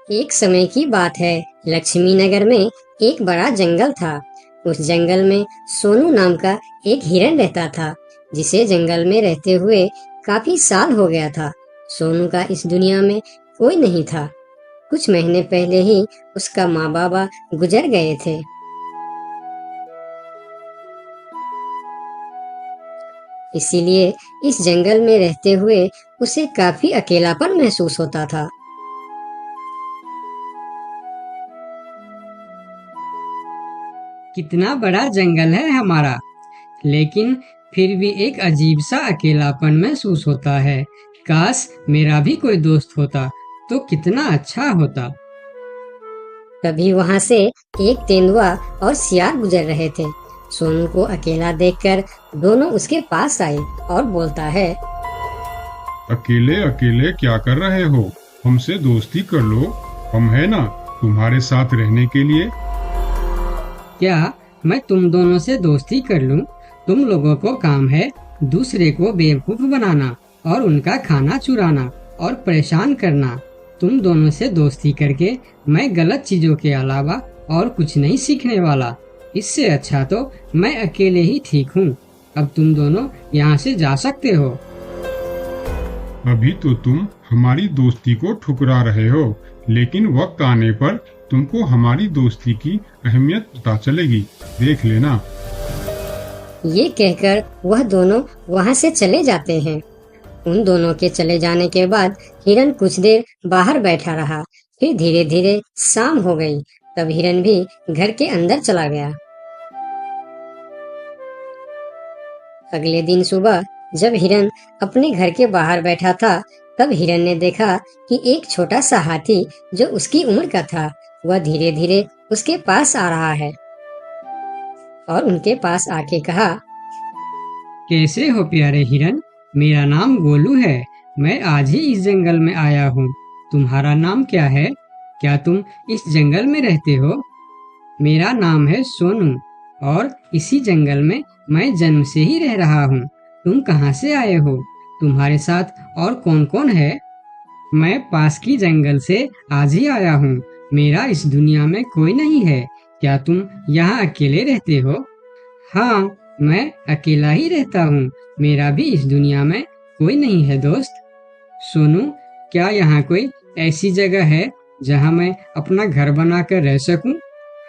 एक समय की बात है। लक्ष्मी नगर में एक बड़ा जंगल था। उस जंगल में सोनू नाम का एक हिरन रहता था, जिसे जंगल में रहते हुए काफी साल हो गया था। सोनू का इस दुनिया में कोई नहीं था। कुछ महीने पहले ही उसका माँ बाबा गुजर गए थे। इसीलिए इस जंगल में रहते हुए उसे काफी अकेलापन महसूस होता था। कितना बड़ा जंगल है हमारा, लेकिन फिर भी एक अजीब सा अकेलापन महसूस होता है। काश मेरा भी कोई दोस्त होता तो कितना अच्छा होता। तभी वहां से एक तेंदुआ और सियार गुजर रहे थे। सोनू को अकेला देखकर दोनों उसके पास आए और बोलता है, अकेले अकेले क्या कर रहे हो? हमसे दोस्ती कर लो, हम है ना तुम्हारे साथ रहने के लिए। क्या मैं तुम दोनों से दोस्ती कर लूं? तुम लोगों को काम है दूसरे को बेवकूफ बनाना और उनका खाना चुराना और परेशान करना। तुम दोनों से दोस्ती करके मैं गलत चीजों के अलावा और कुछ नहीं सीखने वाला। इससे अच्छा तो मैं अकेले ही ठीक हूँ। अब तुम दोनों यहाँ से जा सकते हो। अभी तो तुम हमारी दोस्ती को ठुकरा रहे हो, लेकिन वक्त आने पर तुमको हमारी दोस्ती की अहमियत पता चलेगी, देख लेना। ये कहकर वह दोनों वहां से चले जाते हैं। उन दोनों के चले जाने के बाद हिरन कुछ देर बाहर बैठा रहा। फिर धीरे धीरे शाम हो गई। तब हिरन भी घर के अंदर चला गया। अगले दिन सुबह जब हिरन अपने घर के बाहर बैठा था, तब हिरन ने देखा कि एक छोटा सा हाथी जो उसकी उम्र का था, वह धीरे धीरे उसके पास आ रहा है और उनके पास आके कहा, कैसे हो प्यारे हिरन? मेरा नाम गोलू है। मैं आज ही इस जंगल में आया हूँ। तुम्हारा नाम क्या है? क्या तुम इस जंगल में रहते हो? मेरा नाम है सोनू और इसी जंगल में मैं जन्म से ही रह रहा हूँ। तुम कहाँ से आए हो? तुम्हारे साथ और कौन कौन है? मैं पास की जंगल से आज ही आया हूँ। मेरा इस दुनिया में कोई नहीं है। क्या तुम यहाँ अकेले रहते हो? हाँ, मैं अकेला ही रहता हूँ। मेरा भी इस दुनिया में कोई नहीं है दोस्त। सोनू, क्या यहाँ कोई ऐसी जगह है जहाँ मैं अपना घर बनाकर रह सकूं?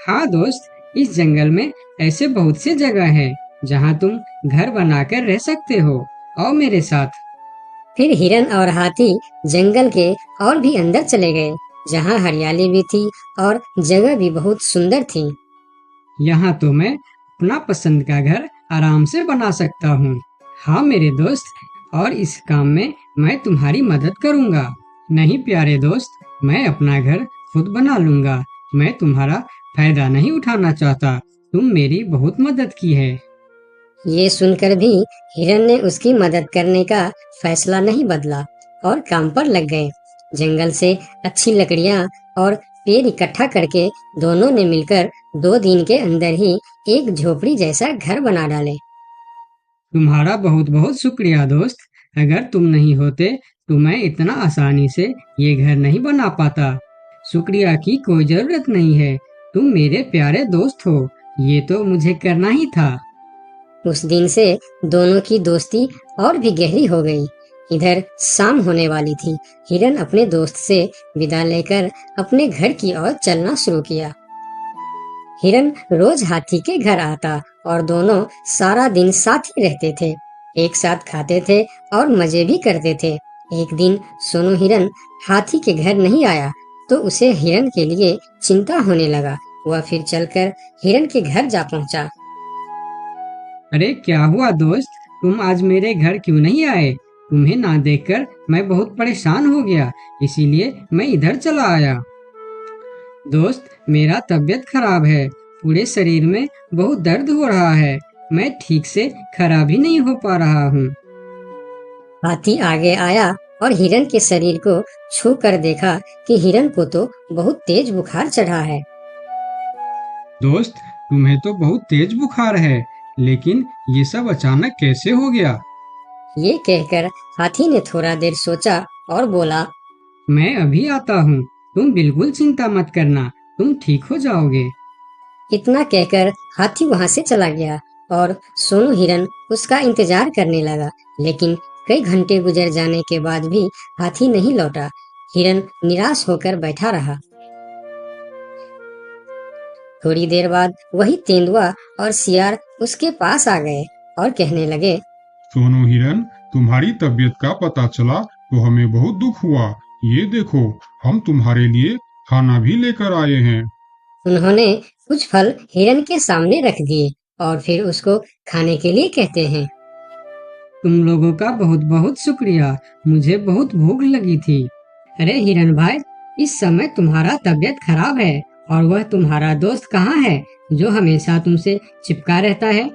हाँ दोस्त, इस जंगल में ऐसे बहुत से जगह है जहाँ तुम घर बनाकर रह सकते हो। आओ मेरे साथ। फिर हिरन और हाथी जंगल के और भी अंदर चले गए, जहाँ हरियाली भी थी और जगह भी बहुत सुंदर थी। यहाँ तो मैं अपना पसंद का घर आराम से बना सकता हूँ। हाँ मेरे दोस्त, और इस काम में मैं तुम्हारी मदद करूँगा। नहीं प्यारे दोस्त, मैं अपना घर खुद बना लूँगा। मैं तुम्हारा फायदा नहीं उठाना चाहता। तुम मेरी बहुत मदद की है। ये सुनकर भी हिरन ने उसकी मदद करने का फैसला नहीं बदला और काम पर लग गए। जंगल से अच्छी लकड़ियाँ और पेड़ इकट्ठा करके दोनों ने मिलकर 2 दिन के अंदर ही एक झोपड़ी जैसा घर बना डाले। तुम्हारा बहुत बहुत शुक्रिया दोस्त। अगर तुम नहीं होते तो मैं इतना आसानी से ये घर नहीं बना पाता। शुक्रिया की कोई जरूरत नहीं है। तुम मेरे प्यारे दोस्त हो। ये तो मुझे करना ही था। उस दिन से दोनों की दोस्ती और भी गहरी हो गई। इधर शाम होने वाली थी। हिरन अपने दोस्त से विदा लेकर अपने घर की ओर चलना शुरू किया। हिरन रोज हाथी के घर आता और दोनों सारा दिन साथ ही रहते थे। एक साथ खाते थे और मजे भी करते थे। एक दिन सोनू हिरन हाथी के घर नहीं आया तो उसे हिरन के लिए चिंता होने लगा। वह फिर चलकर हिरन के घर जा पहुंचा। अरे क्या हुआ दोस्त, तुम आज मेरे घर क्यों नहीं आए? तुम्हें ना देखकर मैं बहुत परेशान हो गया, इसीलिए मैं इधर चला आया। दोस्त, मेरा तबीयत खराब है। पूरे शरीर में बहुत दर्द हो रहा है। मैं ठीक से खड़ा भी नहीं हो पा रहा हूँ। हाथी आगे आया और हिरन के शरीर को छू कर देखा कि हिरन को तो बहुत तेज बुखार चढ़ा है। दोस्त, तुम्हें तो बहुत तेज बुखार है, लेकिन ये सब अचानक कैसे हो गया? ये कहकर हाथी ने थोड़ा देर सोचा और बोला, मैं अभी आता हूँ। तुम बिल्कुल चिंता मत करना, तुम ठीक हो जाओगे। इतना कहकर हाथी वहां से चला गया और सोनू हिरन उसका इंतजार करने लगा, लेकिन कई घंटे गुजर जाने के बाद भी हाथी नहीं लौटा। हिरन निराश होकर बैठा रहा। थोड़ी देर बाद वही तेंदुआ और सियार उसके पास आ गए और कहने लगे, सोनू हिरन, तुम्हारी तबीयत का पता चला तो हमें बहुत दुख हुआ। ये देखो, हम तुम्हारे लिए खाना भी लेकर आए हैं। उन्होंने कुछ फल हिरन के सामने रख दिए और फिर उसको खाने के लिए कहते हैं। तुम लोगों का बहुत बहुत शुक्रिया, मुझे बहुत भूख लगी थी। अरे हिरन भाई, इस समय तुम्हारा तबीयत खराब है और वह तुम्हारा दोस्त कहाँ है जो हमेशा तुमसे चिपका रहता है?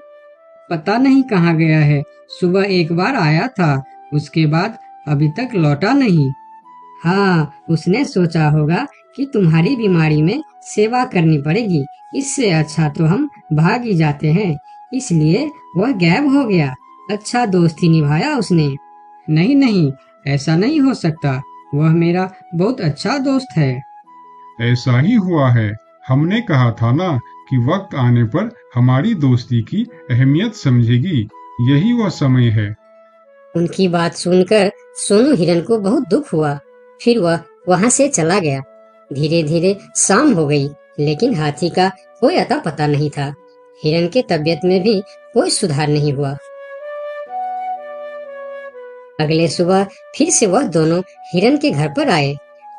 पता नहीं कहाँ गया है। सुबह एक बार आया था, उसके बाद अभी तक लौटा नहीं। हाँ, उसने सोचा होगा कि तुम्हारी बीमारी में सेवा करनी पड़ेगी, इससे अच्छा तो हम भाग ही जाते हैं, इसलिए वह गायब हो गया। अच्छा दोस्ती निभाया उसने। नहीं नहीं, ऐसा नहीं हो सकता, वह मेरा बहुत अच्छा दोस्त है। ऐसा ही हुआ है। हमने कहा था ना कि वक्त आने पर हमारी दोस्ती की अहमियत समझेगी। यही वह समय है। उनकी बात सुनकर सोनू हिरन को बहुत दुख हुआ। फिर वह वहां से चला गया। धीरे धीरे शाम हो गई, लेकिन हाथी का कोई अता पता नहीं था। हिरन के तबीयत में भी कोई सुधार नहीं हुआ। अगले सुबह फिर से वह दोनों हिरन के घर पर आए।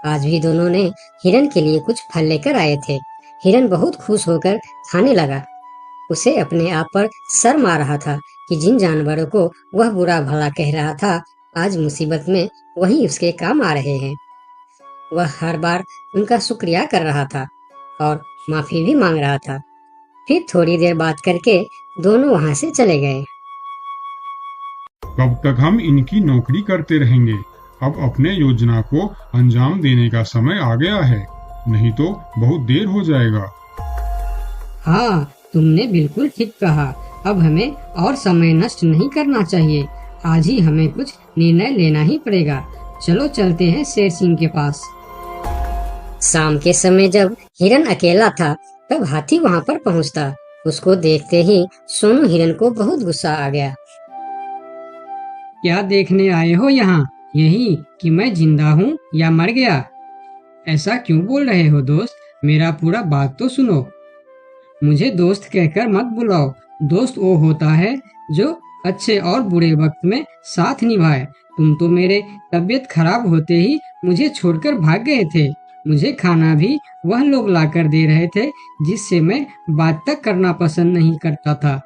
आज भी दोनों ने हिरन के लिए कुछ फल लेकर आए थे। हिरन बहुत खुश होकर खाने लगा। उसे अपने आप पर शर्म आ रहा था कि जिन जानवरों को वह बुरा भला कह रहा था, आज मुसीबत में वही उसके काम आ रहे हैं। वह हर बार उनका शुक्रिया कर रहा था और माफी भी मांग रहा था। फिर थोड़ी देर बात करके दोनों वहां से चले गए। कब तक हम इनकी नौकरी करते रहेंगे? अब अपने योजना को अंजाम देने का समय आ गया है, नहीं तो बहुत देर हो जाएगा। हाँ, तुमने बिल्कुल ठीक कहा। अब हमें और समय नष्ट नहीं करना चाहिए। आज ही हमें कुछ निर्णय लेना ही पड़ेगा। चलो चलते हैं शेर सिंह के पास। शाम के समय जब हिरन अकेला था, तब हाथी वहां पर पहुंचता। उसको देखते ही सोनू हिरन को बहुत गुस्सा आ गया। क्या देखने आए हो यहाँ? यही कि मैं जिंदा हूँ या मर गया? ऐसा क्यों बोल रहे हो दोस्त? मेरा पूरा बात तो सुनो। मुझे दोस्त कहकर मत बुलाओ। दोस्त वो होता है जो अच्छे और बुरे वक्त में साथ निभाए। तुम तो मेरे तबीयत खराब होते ही मुझे छोड़कर भाग गए थे। मुझे खाना भी वह लोग लाकर दे रहे थे जिससे मैं बात तक करना पसंद नहीं करता था।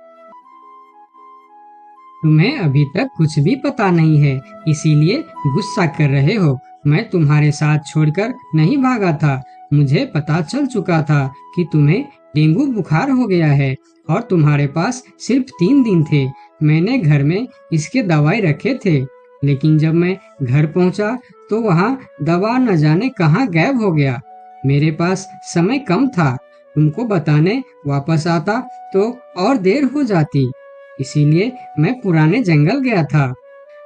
तुम्हें अभी तक कुछ भी पता नहीं है, इसीलिए गुस्सा कर रहे हो। मैं तुम्हारे साथ छोड़कर नहीं भागा था। मुझे पता चल चुका था कि तुम्हें डेंगू बुखार हो गया है और तुम्हारे पास सिर्फ 3 दिन थे। मैंने घर में इसके दवाई रखे थे, लेकिन जब मैं घर पहुंचा तो वहां दवा न जाने कहां गायब हो गया। मेरे पास समय कम था। तुमको बताने वापस आता तो और देर हो जाती, इसीलिए मैं पुराने जंगल गया था।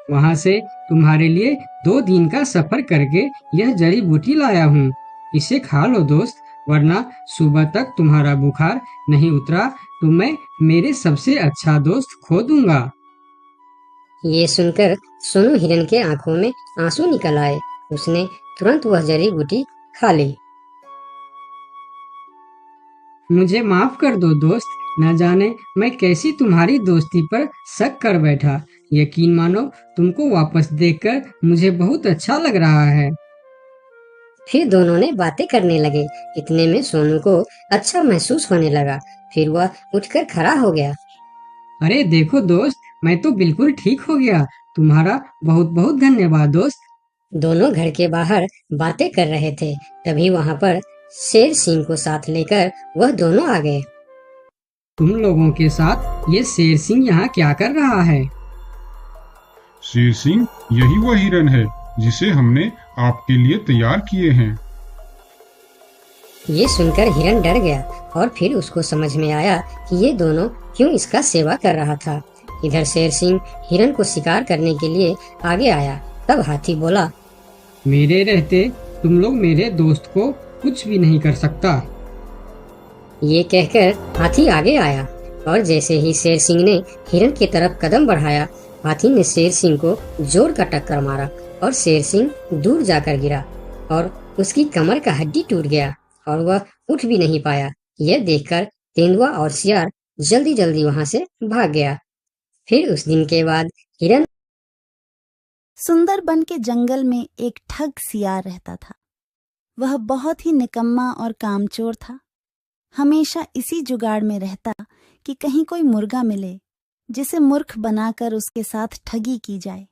वहां से तुम्हारे लिए 2 दिन का सफर करके यह जड़ी बूटी लाया हूँ। इसे खा लो दोस्त, वरना सुबह तक तुम्हारा बुखार नहीं उतरा तो मैं मेरे सबसे अच्छा दोस्त खो दूंगा। ये सुनकर सोनू हिरन के आंखों में आंसू निकल आए। उसने तुरंत वह जड़ी बूटी खा ली। मुझे माफ कर दो दोस्त, न जाने मैं कैसी तुम्हारी दोस्ती पर शक कर बैठा। यकीन मानो, तुमको वापस देखकर मुझे बहुत अच्छा लग रहा है। फिर दोनों ने बातें करने लगे। इतने में सोनू को अच्छा महसूस होने लगा। फिर वह उठकर खड़ा हो गया। अरे देखो दोस्त, मैं तो बिल्कुल ठीक हो गया। तुम्हारा बहुत बहुत धन्यवाद दोस्त। दोनों घर के बाहर बातें कर रहे थे, तभी वहां पर शेर सिंह को साथ लेकर वह दोनों आ गए। तुम लोगों के साथ ये शेर सिंह यहाँ क्या कर रहा है? शेर सिंह, यही वह हिरन है जिसे हमने आपके लिए तैयार किए हैं। ये सुनकर हिरन डर गया और फिर उसको समझ में आया कि ये दोनों क्यों इसका सेवा कर रहा था। इधर शेर सिंह हिरन को शिकार करने के लिए आगे आया। तब हाथी बोला, मेरे रहते तुम लोग मेरे दोस्त को कुछ भी नहीं कर सकता। ये कहकर हाथी आगे आया और जैसे ही शेर सिंह ने हिरन की तरफ कदम बढ़ाया, हाथी ने शेर सिंह को जोर का टक्कर मारा और शेर सिंह दूर जाकर गिरा और उसकी कमर का हड्डी टूट गया और वह उठ भी नहीं पाया। यह देखकर तेंदुआ और सियार जल्दी जल्दी वहां से भाग गया। फिर उस दिन के बाद हिरन सुंदरबन के जंगल में एक ठग सियार रहता था। वह बहुत ही निकम्मा और कामचोर था। हमेशा इसी जुगाड़ में रहता कि कहीं कोई मुर्गा मिले जिसे मूर्ख बनाकर उसके साथ ठगी की जाए।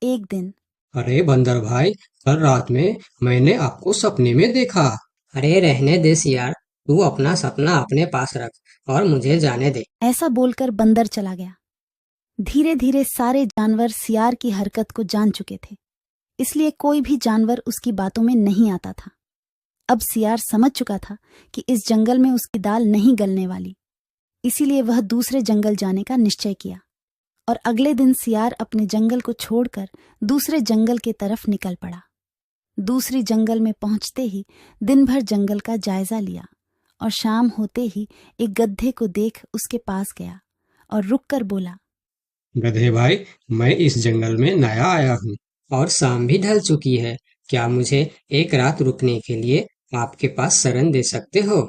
एक दिन अरे बंदर भाई, कल रात में मैंने आपको सपने में देखा। अरे रहने दे सियार, तू अपना सपना अपने पास रख और मुझे जाने दे। ऐसा बोलकर बंदर चला गया। धीरे धीरे सारे जानवर सियार की हरकत को जान चुके थे, इसलिए कोई भी जानवर उसकी बातों में नहीं आता था। अब सियार समझ चुका था कि इस जंगल में उसकी दाल नहीं गलने वाली, इसीलिए वह दूसरे जंगल जाने का निश्चय किया और अगले दिन सियार अपने जंगल को छोड़कर दूसरे जंगल की तरफ निकल पड़ा। दूसरी जंगल में पहुंचते ही दिन भर जंगल का जायजा लिया और शाम होते ही एक गधे को देख उसके पास गया और रुककर बोला, गधे भाई, मैं इस जंगल में नया आया हूँ और शाम भी ढल चुकी है। क्या मुझे एक रात रुकने के लिए आपके पास शरण दे सकते हो?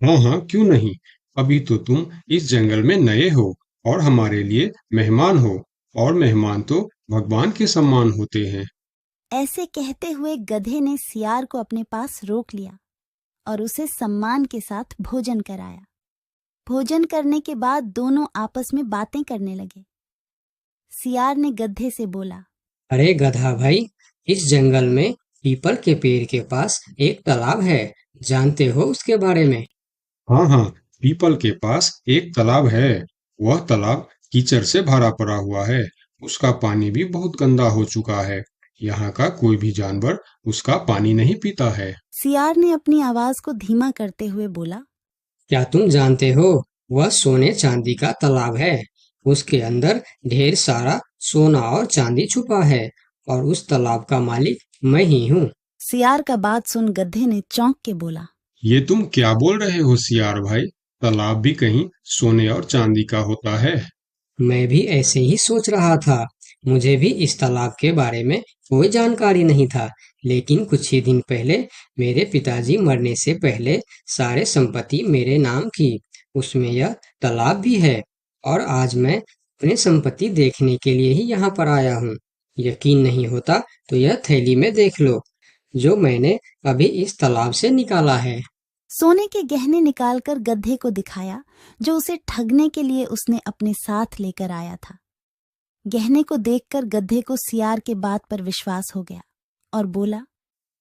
हाँ हाँ, क्यों नहीं। अभी तो तुम इस जंगल में नए हो और हमारे लिए मेहमान हो, और मेहमान तो भगवान के सम्मान होते हैं। ऐसे कहते हुए गधे ने सियार को अपने पास रोक लिया और उसे सम्मान के साथ भोजन कराया। भोजन करने के बाद दोनों आपस में बातें करने लगे। सियार ने गधे से बोला, अरे गधा भाई, इस जंगल में पीपल के पेड़ के पास एक तालाब है, जानते हो उसके बारे में? हाँ हाँ, पीपल के पास एक तालाब है। वह तालाब कीचड़ से भरा पड़ा हुआ है। उसका पानी भी बहुत गंदा हो चुका है। यहाँ का कोई भी जानवर उसका पानी नहीं पीता है। सियार ने अपनी आवाज को धीमा करते हुए बोला, क्या तुम जानते हो, वह सोने चांदी का तालाब है। उसके अंदर ढेर सारा सोना और चांदी छुपा है और उस तालाब का मालिक मैं ही हूँ। सियार का बात सुन गधे ने चौंक के बोला, ये तुम क्या बोल रहे हो सियार भाई? तालाब भी कहीं सोने और चांदी का होता है? मैं भी ऐसे ही सोच रहा था। मुझे भी इस तालाब के बारे में कोई जानकारी नहीं था, लेकिन कुछ ही दिन पहले मेरे पिताजी मरने से पहले सारे संपत्ति मेरे नाम की। उसमें यह तालाब भी है और आज मैं अपने संपत्ति देखने के लिए ही यहाँ पर आया हूँ। यकीन नहीं होता तो यह थैली में देख लो, जो मैंने अभी इस तालाब से निकाला है। सोने के गहने निकालकर गधे को दिखाया, जो उसे ठगने के लिए उसने अपने साथ लेकर आया था। गहने को देखकर गधे को सियार के बात पर विश्वास हो गया और बोला,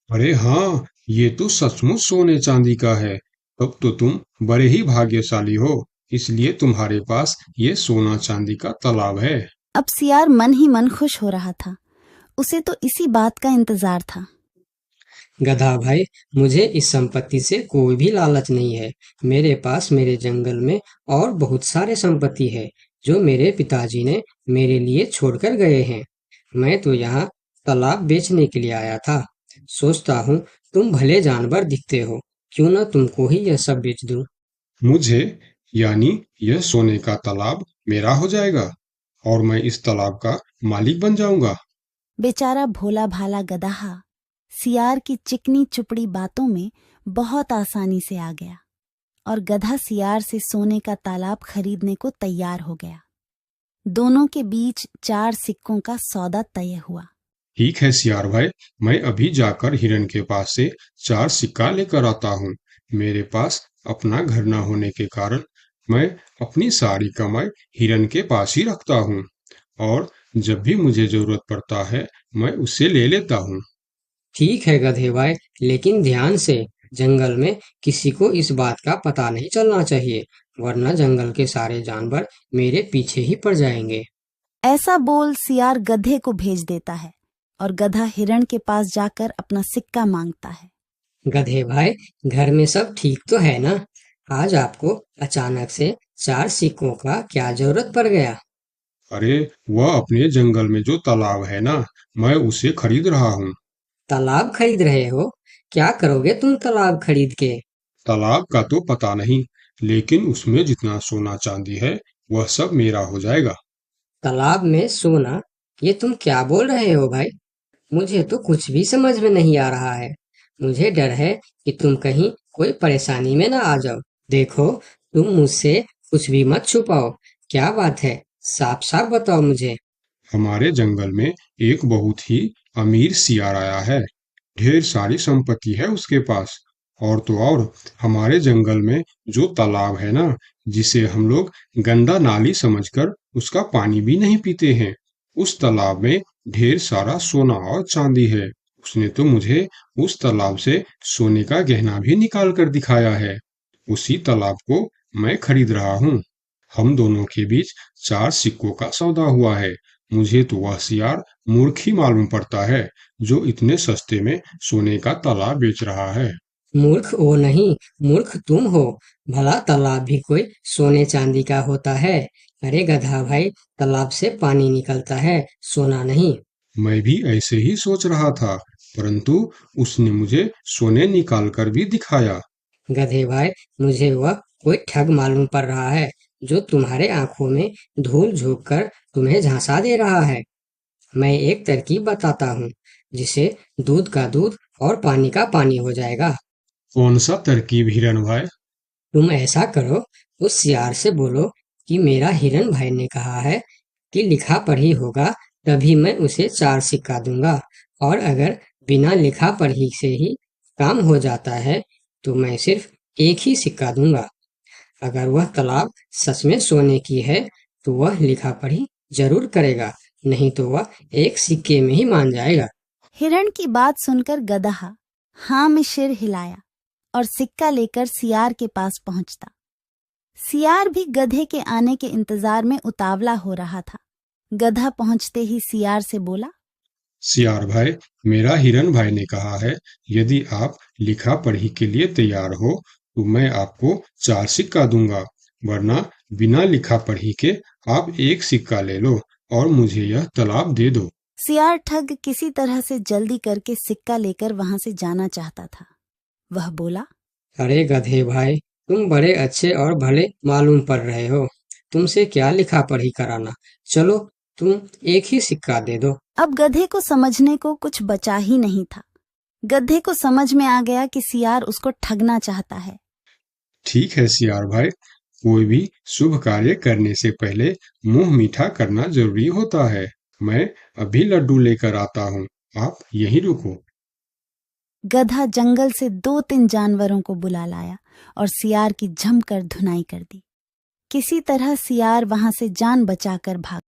अरे हाँ, ये तो सचमुच सोने चांदी का है। तब तो तुम बड़े ही भाग्यशाली हो, इसलिए तुम्हारे पास ये सोना चांदी का तालाब है। अब सियार मन ही मन खुश हो रहा था। उसे तो इसी बात का इंतजार था। गधा भाई, मुझे इस संपत्ति से कोई भी लालच नहीं है। मेरे पास मेरे जंगल में और बहुत सारे संपत्ति है जो मेरे पिताजी ने मेरे लिए छोड़कर गए हैं। मैं तो यहाँ तालाब बेचने के लिए आया था। सोचता हूँ तुम भले जानवर दिखते हो, क्यों ना तुमको ही यह सब बेच दूं। मुझे, यानी यह सोने का तालाब मेरा हो जाएगा और मैं इस तालाब का मालिक बन जाऊंगा। बेचारा भोला भाला गदहा सियार की चिकनी चुपड़ी बातों में बहुत आसानी से आ गया और गधा सियार से सोने का तालाब खरीदने को तैयार हो गया। दोनों के बीच 4 सिक्कों का सौदा तय हुआ। ठीक है सियार भाई, मैं अभी जाकर हिरन के पास से 4 सिक्का लेकर आता हूँ। मेरे पास अपना घर न होने के कारण मैं अपनी सारी कमाई हिरन के पास ही रखता हूँ, और जब भी मुझे जरूरत पड़ता है मैं उससे ले लेता हूँ। ठीक है गधे भाई, लेकिन ध्यान से, जंगल में किसी को इस बात का पता नहीं चलना चाहिए, वरना जंगल के सारे जानवर मेरे पीछे ही पड़ जाएंगे। ऐसा बोल सियार गधे को भेज देता है और गधा हिरण के पास जाकर अपना सिक्का मांगता है। गधे भाई, घर में सब ठीक तो है ना? आज आपको अचानक से 4 सिक्कों का क्या जरूरत पड़ गया? अरे वह अपने जंगल में जो तालाब है ना, मैं उसे खरीद रहा हूँ। तालाब खरीद रहे हो? क्या करोगे तुम तालाब खरीद के? तालाब का तो पता नहीं, लेकिन उसमें जितना सोना चांदी है वह सब मेरा हो जाएगा। तालाब में सोना? ये तुम क्या बोल रहे हो भाई? मुझे तो कुछ भी समझ में नहीं आ रहा है। मुझे डर है कि तुम कहीं कोई परेशानी में ना आ जाओ। देखो, तुम मुझसे कुछ भी मत छुपाओ। क्या बात है? साफ साफ बताओ मुझे। हमारे जंगल में एक बहुत ही अमीर सियार आया है। ढेर सारी संपत्ति है उसके पास। और तो और, हमारे जंगल में जो तालाब है ना, जिसे हम लोग गंदा नाली समझकर उसका पानी भी नहीं पीते हैं, उस तालाब में ढेर सारा सोना और चांदी है। उसने तो मुझे उस तालाब से सोने का गहना भी निकाल कर दिखाया है। उसी तालाब को मैं खरीद रहा हूँ। हम दोनों के बीच 4 सिक्कों का सौदा हुआ है। मुझे तो वह सियार मूर्ख ही मालूम पड़ता है, जो इतने सस्ते में सोने का तालाब बेच रहा है। मूर्ख वो नहीं, मूर्ख तुम हो। भला तालाब भी कोई सोने चांदी का होता है? अरे गधा भाई, तालाब से पानी निकलता है, सोना नहीं। मैं भी ऐसे ही सोच रहा था, परंतु उसने मुझे सोने निकाल कर भी दिखाया। गधे भाई, मुझे वह कोई ठग मालूम पड़ रहा है, जो तुम्हारे आंखों में धूल झोंक कर तुम्हें झांसा दे रहा है। मैं एक तरकीब बताता हूँ, जिसे दूध का दूध और पानी का पानी हो जाएगा। कौन सा तरकीब हिरन भाई? तुम ऐसा करो, उस सियार से बोलो कि मेरा हिरन भाई ने कहा है कि लिखा पढ़ी होगा तभी मैं उसे 4 सिक्का दूंगा, और अगर बिना लिखा पढ़ी से ही काम हो जाता है तो मैं सिर्फ एक ही सिक्का दूंगा। अगर वह तालाब सच में सोने की है तो वह लिखा पढ़ी जरूर करेगा, नहीं तो वह एक सिक्के में ही मान जाएगा। हिरण की बात सुनकर गधा हाँ में सिर हिलाया और सिक्का लेकर सियार के पास पहुंचता। सियार भी गधे के आने के इंतजार में उतावला हो रहा था। गधा पहुंचते ही सियार से बोला, सियार भाई, मेरा हिरन भाई ने कहा है, यदि आप लिखा पढ़ी के लिए तैयार हो तो मैं आपको 4 सिक्का दूंगा, वरना बिना लिखा पढ़ी के आप एक सिक्का ले लो और मुझे यह तालाब दे दो। सियार ठग किसी तरह से जल्दी करके सिक्का लेकर वहां से जाना चाहता था। वह बोला, अरे गधे भाई, तुम बड़े अच्छे और भले मालूम पड़ रहे हो। तुमसे क्या लिखा पढ़ी कराना। चलो, तुम एक ही सिक्का दे दो। अब गधे को समझने को कुछ बचा ही नहीं था। गधे को समझ में आ गया कि सियार उसको ठगना चाहता है। ठीक है सियार भाई, कोई भी शुभ कार्य करने से पहले मुंह मीठा करना जरूरी होता है। मैं अभी लड्डू लेकर आता हूँ, आप यहीं रुको। गधा जंगल से 2-3 जानवरों को बुला लाया और सियार की जमकर धुनाई कर दी। किसी तरह सियार वहां से जान बचाकर भाग